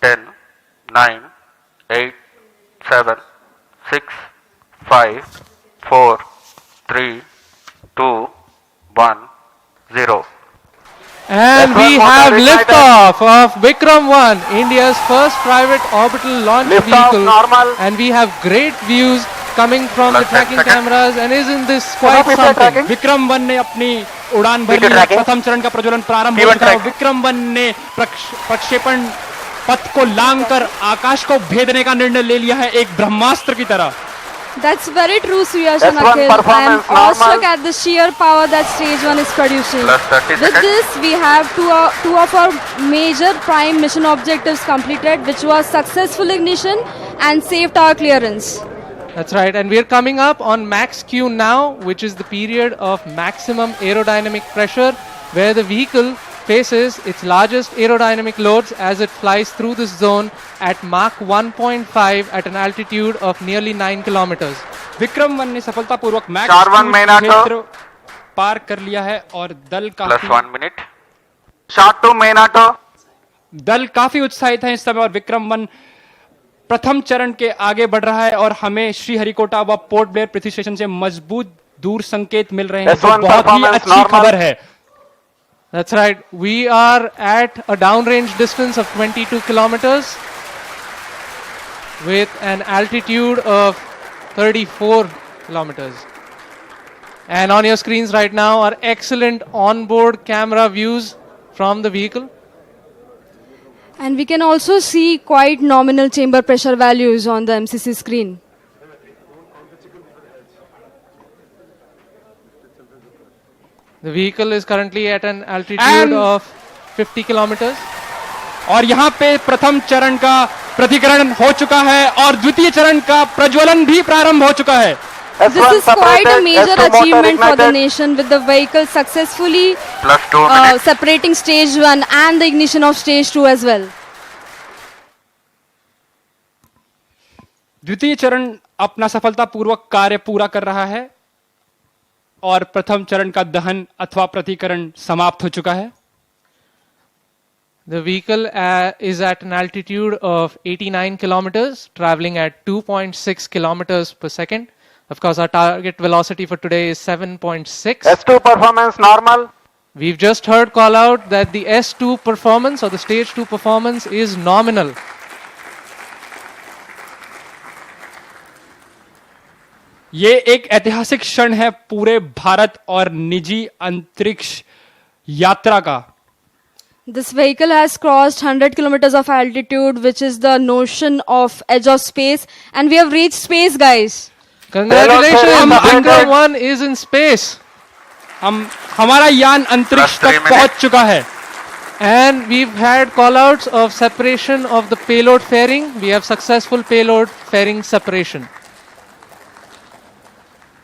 10, 9, 8, 7, 6, 5, 4, 3, 2, 1, 0. And we have liftoff of Vikram 1, India's first private orbital launch Liftoff vehicle. normal. And we have great views coming from the Plus 10 tracking seconds. cameras. And isn't this quite people something? tracking? Vikram 1 ने अपनी उड़ान भर People ली है। tracking? प्रथम चरण का प्रज्वलन प्रारंभ हो People चुका है। track. विक्रम 1 ने प्रक्षेपण पथ को लांग कर आकाश को भेदने का निर्णय ले लिया है, एक ब्रह्मास्त्र की तरह। That's very true, Suyash S1 and Akhil. I am performance awestruck normal. at the sheer power that stage 1 is producing. Plus 30 With seconds. this, we have two of our major prime mission objectives completed, which was successful ignition and safe tower clearance. That's right. And we're coming up on max Q now, which is the period of maximum aerodynamic pressure, where the vehicle faces its largest aerodynamic loads as it flies through this zone at Mach 1.5 at an altitude of nearly 9 kilometers. Vikram 1 ने सफलतापूर्वक max Star 1 main auto. क्षेत्र पार कर लिया है और Plus 1 minute. Shot 2 main auto. दल काफी उत्साहित है इस समय और विक्रम 1 प्रथम चरण के आगे बढ़ रहा है और हमें श्रीहरिकोटा व पोर्ट ब्लेयर पृथ्वी स्टेशन से मजबूत दूर संकेत मिल रहे हैं, जो S1 बहुत ही performance अच्छी normal. खबर है। That's right. We are at a downrange distance of 22 kilometers with an altitude of 34 kilometers. And on your screens right now are excellent onboard camera views from the vehicle. And we can also see quite nominal chamber pressure values on the MCC screen. The vehicle is currently at an altitude And- of 50 kilometers. और यहाँ पे प्रथम चरण का प्रतिकरण हो चुका है और द्वितीय चरण का प्रज्वलन भी प्रारंभ हो चुका है। This is quite a major achievement for the nation, with the vehicle successfully Plus 2 minutes. separating stage 1 and the ignition of stage 2 as well. द्वितीय चरण अपना सफलतापूर्वक कार्य पूरा कर रहा है और प्रथम चरण का दहन अथवा प्रतिकरण समाप्त हो चुका है। The vehicle is at an altitude of 89 kilometers, traveling at 2.6 kilometers per second. Of course, our target velocity for today is 7.6. S2 performance normal. We've just heard call out that the S2 performance or the stage 2 performance is nominal. ये एक ऐतिहासिक क्षण है पूरे भारत और निजी अंतरिक्ष यात्रा का। This vehicle has crossed 100 kilometers of altitude, which is the notion of edge of space, and we have reached space, guys. Congratulations, Hello, sir. Vikram 1 is in space. हमारा यान अंतरिक्ष Plus 3 तक पहुंच चुका है। And we've had callouts of separation of the payload fairing. We have successful payload fairing separation.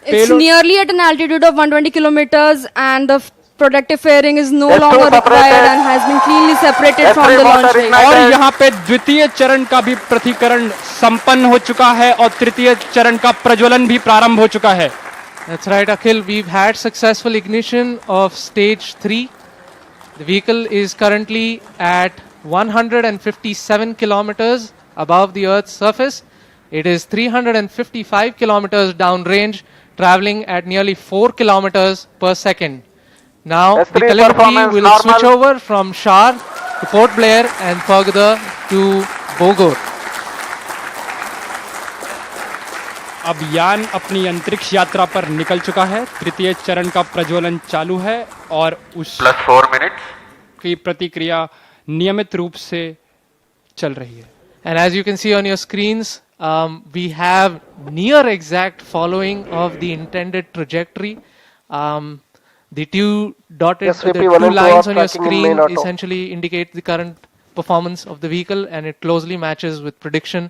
It's Payload- nearly at an altitude of 120 kilometers, and the protective fairing is no S2 longer required separated. and has been cleanly separated from S3 the launch motor vehicle. ignited. और यहाँ पे द्वितीय चरण का भी प्रतिकरण संपन्न हो चुका है और तृतीय चरण का प्रज्वलन भी प्रारंभ हो चुका है। That's right, Akhil. We've had successful ignition of stage 3. The vehicle is currently at 157 kilometers above the Earth's surface. It is 355 kilometers downrange, traveling at nearly 4 kilometers per second. Now, the S3 telemetry performance will normal. switch over from Shar to Port Blair and further to Bogor. अब यान अपनी अंतरिक्ष यात्रा पर निकल चुका है। तृतीय चरण का प्रज्वलन चालू है और उसकी Plus 4 minutes. प्रतिक्रिया नियमित रूप से चल रही है। And as you can see on your screens, we have near exact following of the intended trajectory. The two dotted SVP the two 1 and 2 lines are on your tracking in main screen auto. essentially indicate the current performance of the vehicle, and it closely matches with prediction.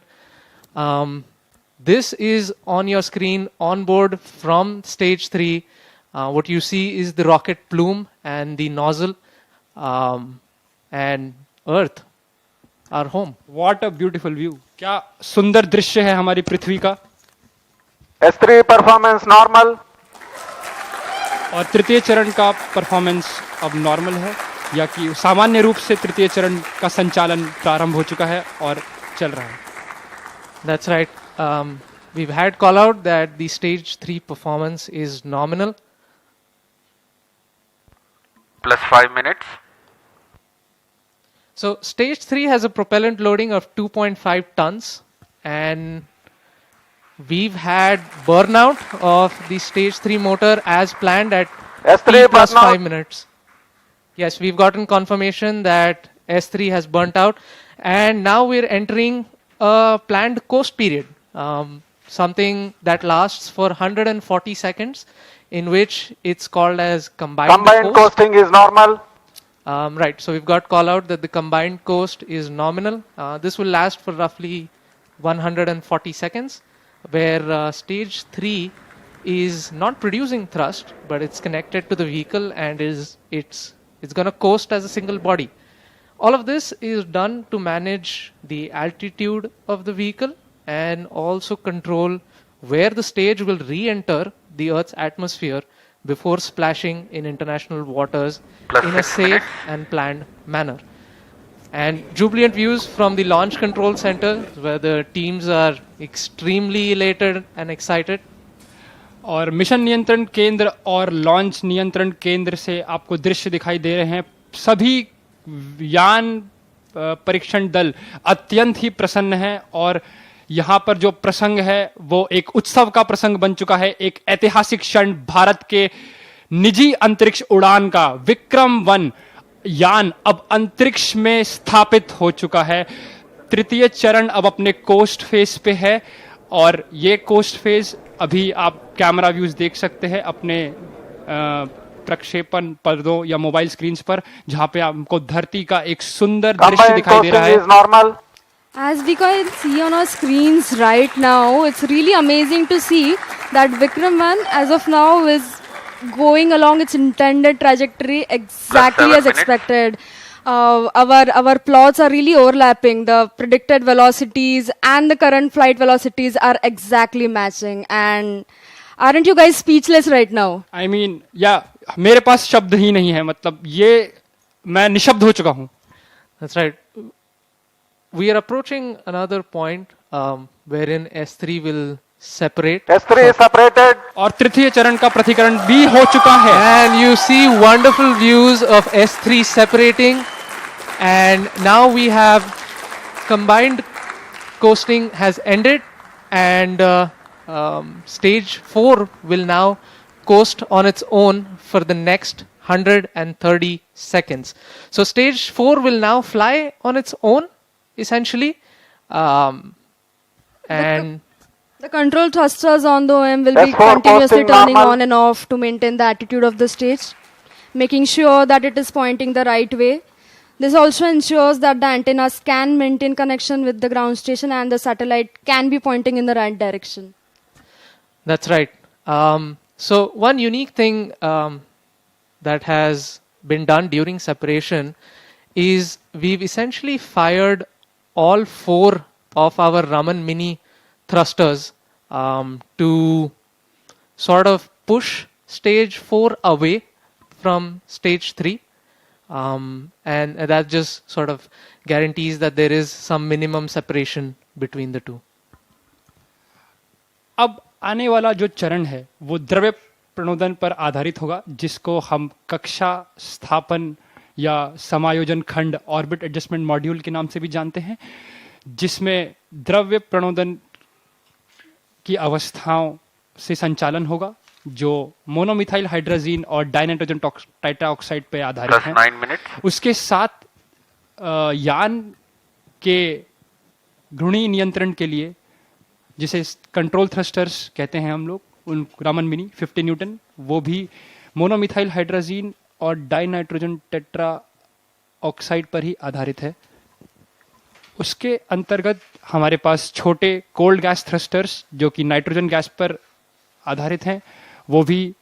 This is on your screen on board from stage 3. What you see is the rocket plume and the nozzle, and Earth, our home. What a beautiful view! क्या सुंदर दृश्य है हमारी पृथ्वी का। S3 performance normal. और तृतीय चरण का परफॉर्मेंस अब नॉर्मल है। या कि सामान्य रूप से तृतीय चरण का संचालन प्रारंभ हो चुका है और चल रहा है। That's right. We've had call out that the stage 3 performance is nominal. plus 5 minutes. So stage 3 has a propellant loading of 2.5 tons, and we've had burnout of the stage 3 motor as planned at S3 T plus burnout. 5 minutes. Yes, we've gotten confirmation that S3 has burnt out, and now we're entering a planned coast period, something that lasts for 140 seconds, in which it's called as combined coast. Coasting is normal. Right, so we've got call out that the combined coast is nominal. This will last for roughly 140 seconds, where stage 3 is not producing thrust, but it's connected to the vehicle and it's going to coast as a single body. All of this is done to manage the altitude of the vehicle and also control where the stage will re-enter the Earth's atmosphere before splashing in international waters Plus in a 6 safe minutes. and planned manner. And jubilant views from the launch control center, where the teams are extremely elated and excited. और mission नियंत्रण केंद्र और launch नियंत्रण केंद्र से आपको दृश्य दिखाई दे रहे हैं। सभी यान परीक्षण दल अत्यंत ही प्रसन्न हैं और यहाँ पर जो प्रसंग है वो एक उत्सव का प्रसंग बन चुका है। एक ऐतिहासिक क्षण भारत के निजी अंतरिक्ष उड़ान का विक्रम-1 यान अब अंतरिक्ष में स्थापित हो चुका है। तृतीय चरण अब अपने कोस्ट फेज पे है और ये कोस्ट फेज अभी आप कैमरा व्यूज देख सकते हैं अपने प्रक्षेपण पर्दों या मोबाइल स्क्रीन्स पर, जहां पे आपको धरती का एक सुंदर दृश्य दिखाई दे रहा है। normal. As we can see on our screens right now, it's really amazing to see that Vikram-1 as of now is going along its intended trajectory exactly Plus 7 as minutes. expected. Our plots are really overlapping. The predicted velocities and the current flight velocities are exactly matching. And aren't you guys speechless right now? I mean, मेरे पास शब्द ही नहीं है, मतलब ये मैं निशब्द हो चुका हूं। That's right. We are approaching another point wherein S3 will separate. S3 is separated. और तृतीय चरण का प्रतिकरण भी हो चुका है। And you see wonderful views of S3 separating. And now we have combined coasting has ended, and stage 4 will now coast on its own for the next 130 seconds. So stage 4 will now fly on its own, essentially. And The control thrusters on the OM will be S4 continuously posting turning normal. on and off to maintain the attitude of the stage, making sure that it is pointing the right way. This also ensures that the antennas can maintain connection with the ground station and the satellite can be pointing in the right direction. That's right. So one unique thing that has been done during separation is we've essentially fired all 4 of our Raman Mini thrusters to sort of push stage 4 away from stage 3. And that just sort of guarantees that there is some minimum separation between the two. अब आने वाला जो चरण है वो द्रव्य प्रणोदन पर आधारित होगा, जिसको हम कक्षा स्थापन या समायोजन खंड ऑर्बिट एडजस्टमेंट मॉड्यूल के नाम से भी जानते हैं, जिसमें द्रव्य प्रणोदन की अवस्थाओं से संचालन होगा जो मोनोमिथाइल हाइड्रोजीन और डाइनाइट्रोजन टेट्राऑक्साइड पे आधारित Plus है। 9 minutes. उसके साथ यान के घूर्णी नियंत्रण के लिए, जिसे कंट्रोल थ्रस्टर्स कहते हैं हम लोग, उन रामन मिनी 50 न्यूटन, वो भी मोनोमिथाइल हाइड्रोजीन और डाइनाइट्रोजन टेट्रा ऑक्साइड पर ही आधारित है। उसके अंतर्गत हमारे पास छोटे कोल्ड गैस थ्रस्टर्स जो कि नाइट्रोजन गैस पर आधारित हैं, वो भी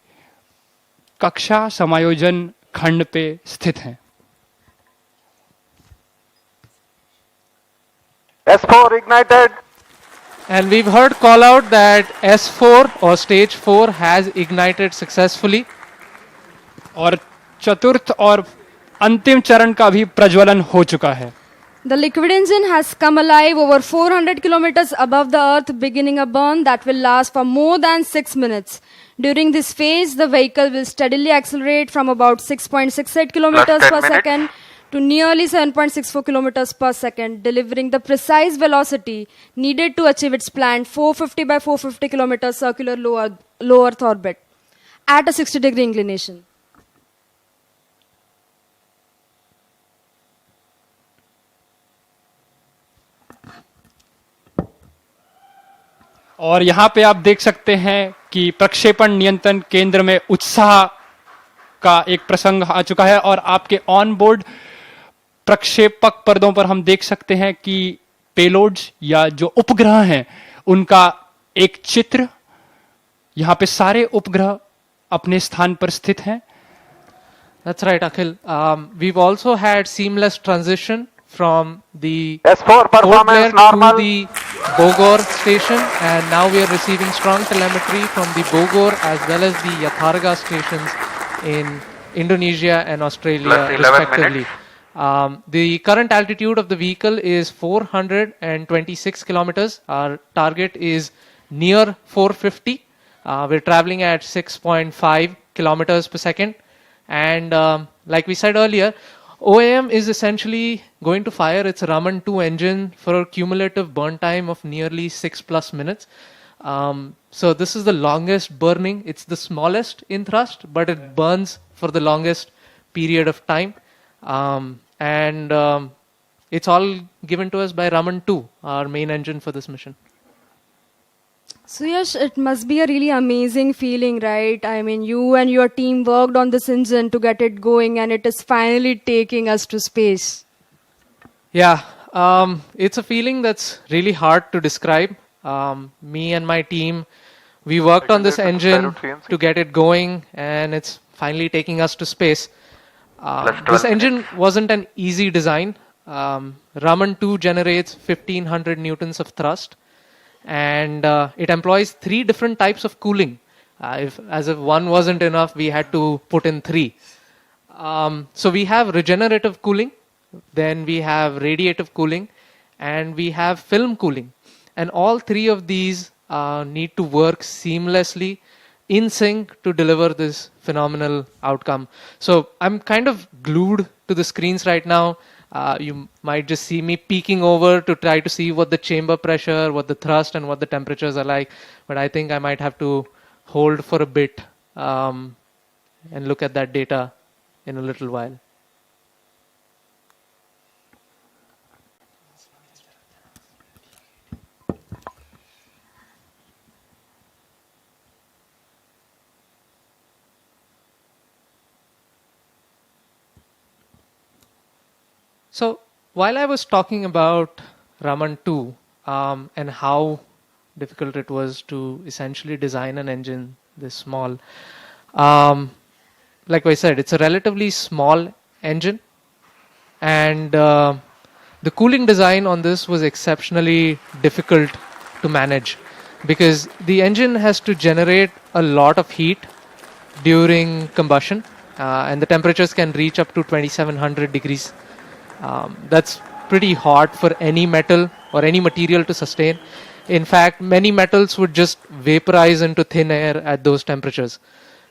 कक्षा समायोजन खंड पे स्थित हैं। S4 ignited. And we've heard call out that S4 or stage 4 has ignited successfully. और चतुर्थ और अंतिम चरण का भी प्रज्वलन हो चुका है। The liquid engine has come alive over 400 kilometers above the earth, beginning a burn that will last for more than 6 minutes. During this phase, the vehicle will steadily accelerate from about 6.68 kilometers Last 10 per minutes. second to nearly 7.64 kilometers per second, delivering the precise velocity needed to achieve its planned 450 by 450 kilometers circular low Earth orbit at a 60-degree inclination. और यहाँ पे आप देख सकते हैं कि प्रक्षेपण नियंत्रण केंद्र में उत्साह का एक प्रसंग आ चुका है और आपके ऑन बोर्ड प्रक्षेपक पर्दों पर हम देख सकते हैं कि पेलोड्स या जो उपग्रह हैं उनका एक चित्र, यहाँ पे सारे उपग्रह अपने स्थान पर स्थित हैं। That's right, Akhil. We've also had seamless transition from the S4 Port Blair performance to normal. the Bogor station, and now we are receiving strong telemetry from the Bogor as well as the Yatharga stations in Indonesia and Australia, Plus 11 respectively. The current altitude of the vehicle is 426 kilometers. Our target is near 450. We're traveling at 6.5 kilometers per second. And like we said earlier, OAM is essentially going to fire its Raman 2 engine for a cumulative burn time of nearly 6+ minutes. So this is the longest burning. It's the smallest in thrust, but it burns for the longest period of time. And it's all given to us by Raman 2, our main engine for this mission. So Yash, it must be a really amazing feeling, right? I mean, you and your team worked on this engine to get it going, and it is finally taking us to space. Yeah, it's a feeling that's really hard to describe. Me and my team, we worked on this engine to get it going, and it's finally taking us to space. This engine wasn't an easy design. Raman 2 generates 1500 newtons of thrust, and it employs 3 different types of cooling. As if one wasn't enough, we had to put in 3. So we have regenerative cooling, then we have radiative cooling, and we have film cooling. And all 3 of these need to work seamlessly in sync to deliver this phenomenal outcome. So I'm kind of glued to the screens right now. You might just see me peeking over to try to see what the chamber pressure, what the thrust, and what the temperatures are like. But I think I might have to hold for a bit and look at that data in a little while. So while I was talking about Raman 2 and how difficult it was to essentially design an engine this small, like I said, it's a relatively small engine, and the cooling design on this was exceptionally difficult to manage because the engine has to generate a lot of heat during combustion, and the temperatures can reach up to 2700 degrees. That's pretty hard for any metal or any material to sustain. In fact, many metals would just vaporize into thin air at those temperatures.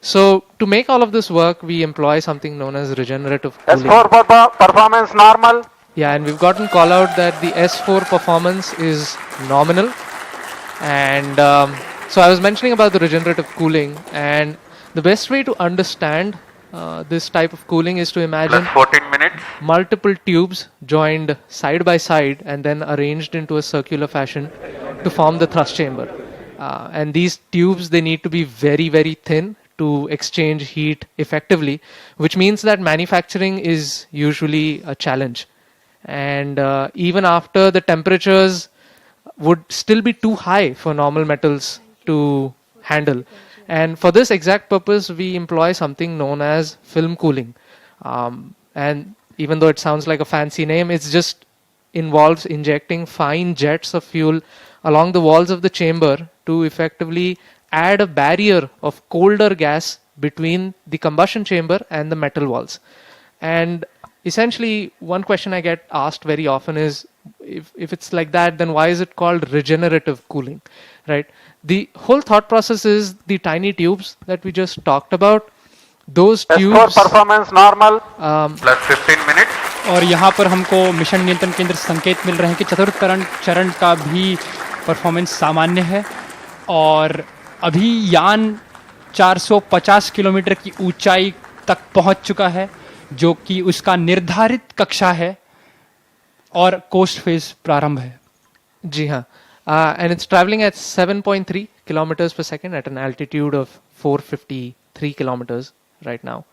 So to make all of this work, we employ something known as regenerative cooling. S4 performance normal. Yeah, and we've gotten call out that the S4 performance is nominal. And so I was mentioning about the regenerative cooling, and the best way to understand this type of cooling is to imagine Plus 14 minutes. multiple tubes joined side by side and then arranged into a circular fashion to form the thrust chamber. And these tubes, they need to be very, very thin to exchange heat effectively, which means that manufacturing is usually a challenge. And even after the temperatures would still be too high for normal metals to handle. And for this exact purpose, we employ something known as film cooling. And even though it sounds like a fancy name, it just involves injecting fine jets of fuel along the walls of the chamber to effectively add a barrier of colder gas between the combustion chamber and the metal walls. And essentially, one question I get asked very often is, if it's like that, then why is it called regenerative cooling, right? The whole thought process is the tiny tubes that we just talked about. Those S4 tubes, performance normal. Plus 15 minutes. और यहाँ पर हमको mission नियंत्रण केंद्र से संकेत मिल रहे हैं कि चतुर्थ चरण का भी परफॉर्मेंस सामान्य है और अभी यान 450 किलोमीटर की ऊंचाई तक पहुंच चुका है जो कि उसका निर्धारित कक्षा है और कोस्ट फेज प्रारंभ है. जी हाँ, and it's traveling at 7.3 kilometers per second at an altitude of 453 kilometers right now.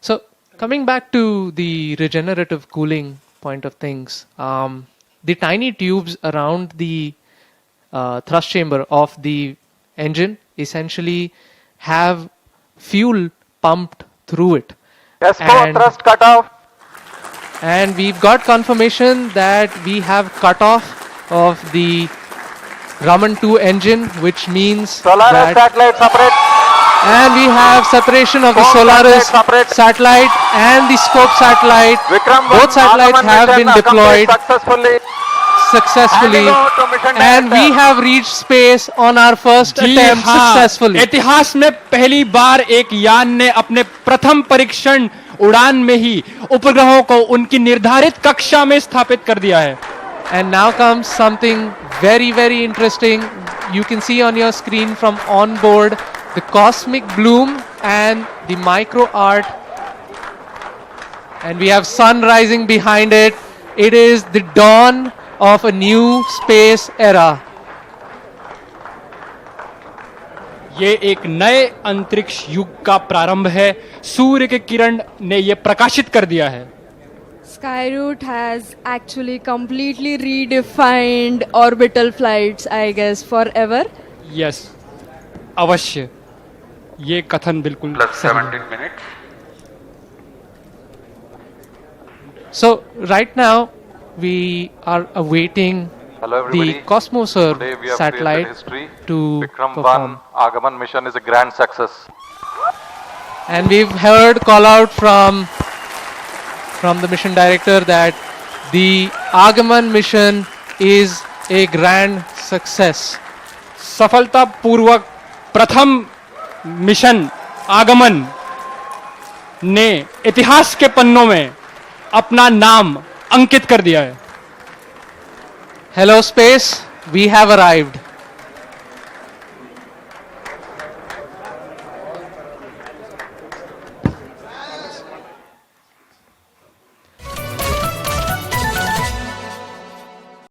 So coming back to the regenerative cooling point of things, the tiny tubes around the thrust chamber of the engine essentially have fuel pumped through it. S4 And- thrust cutoff. And we've got confirmation that we have cutoff of the Raman 2 engine, which means Solaris that, satellite separate. and we have separation of the Scope Solaris satellite separate. satellite and the Scope satellite. Vikram Both satellites Agaman have mission been deployed accomplished successfully, Handing over to mission and we director. have reached space on our first ji attempt हाँ, successfully. इतिहास में पहली बार एक यान ने अपने प्रथम परीक्षण उड़ान में ही उपग्रहों को उनकी निर्धारित कक्षा में स्थापित कर दिया है. And now comes something very, very interesting. You can see on your screen from on board the cosmic bloom and the micro art. And we have sun rising behind it. It is the dawn of a new space era. ये एक नए अंतरिक्ष युग का प्रारंभ है. सूर्य के किरण ने ये प्रकाशित कर दिया है. Skyroot has actually completely redefined orbital flights, I guess, forever. Yes, अवश्य ये कथन बिल्कुल Plus सही है. 17 minutes. So right now we are awaiting Hello the everybody. Cosmoser Today we have satellite created history. to Vikram perform. 1 Agaman mission is a grand success. And we've heard call out from the mission director that the Agaman mission is a grand success. सफलतापूर्वक प्रथम mission आगमन ने इतिहास के पन्नों में अपना नाम अंकित कर दिया है. Hello space, we have arrived.